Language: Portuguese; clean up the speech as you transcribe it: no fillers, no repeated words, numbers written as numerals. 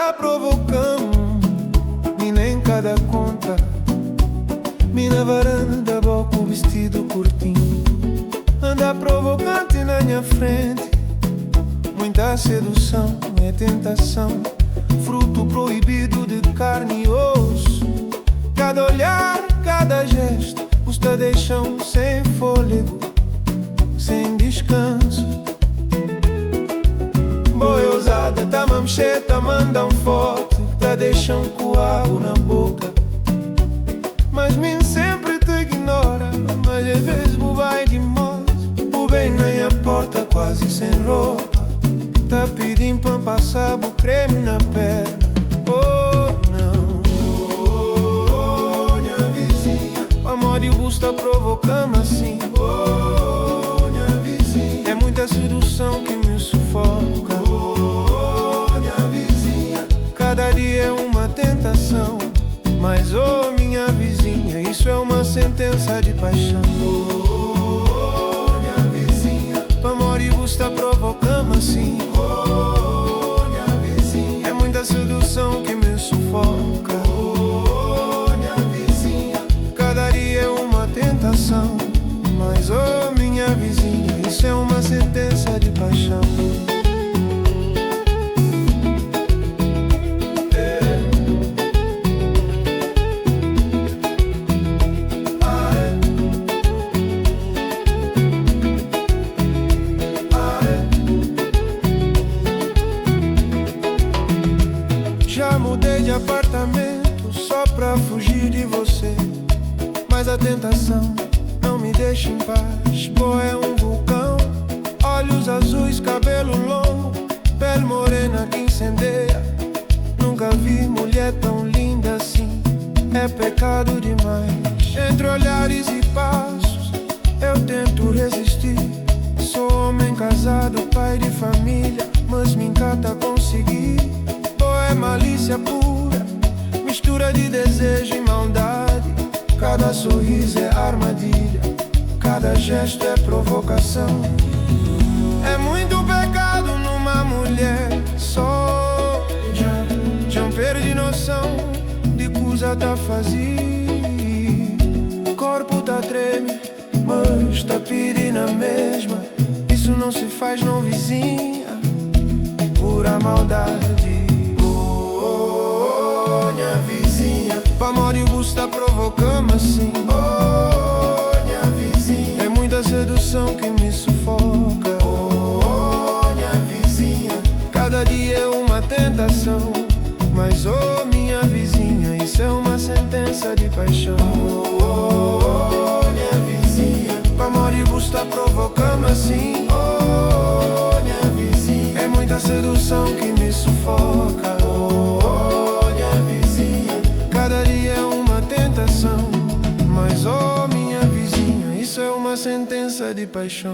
anda provocando, me nem cada conta. Me na varanda, boco vestido curtinho, anda provocante na minha frente. Muita sedução é tentação, fruto proibido de carne e osso. Cada olhar, cada gesto, os te deixam sem fôlego, sem descanso. Boi ousada, tá mamcheta, mandam foto, te deixam com água na boca. Mas mim sempre te ignora, mas às vezes o vai de moto, o bem na minha porta quase sem roupa. Tá pedindo pra passar o creme na perna. Oh não, oh, minha vizinha, o amor e o busto tá provocando assim. Oh, minha vizinha, é muita sedução que me sufoca. Oh, minha vizinha, cada dia é uma tentação. Mas oh, minha vizinha, isso é uma sentença de paixão. Oh, minha vizinha, o amor e o busto tá provocando assim. Oh, minha vizinha, é muita sedução que me sufoca. Oh, minha vizinha, cada dia é uma tentação. Mas oh, minha vizinha, isso é uma sentença de paixão. Já mudei de apartamento só pra fugir de você, mas a tentação não me deixa em paz. Pô, é um vulcão, olhos azuis, cabelo longo, pele morena que incendeia. Nunca vi mulher tão linda assim, é pecado demais. Entre olhares e passos eu tento resistir. Sou homem casado, pai de família, mas me encanta conseguir. É malícia pura, mistura de desejo e maldade. Cada sorriso é armadilha, cada gesto é provocação. É muito pecado numa mulher só. Já perdi noção de coisa tá fazendo. Corpo tá treme, mas tá pedindo a mesma. Isso não se faz não, vizinha, pura maldade. Minha vizinha, o amor e o busto tá provocando assim. Oh, minha vizinha, é muita sedução que me sufoca. Oh, minha vizinha, cada dia é uma tentação. Mas oh, minha vizinha, isso é uma sentença de paixão. Oh, minha vizinha, o amor e o busto tá provocando assim. Oh, minha vizinha, é muita sedução que me sufoca. Cada dia é uma tentação. Mas oh, minha vizinha, isso é uma sentença de paixão.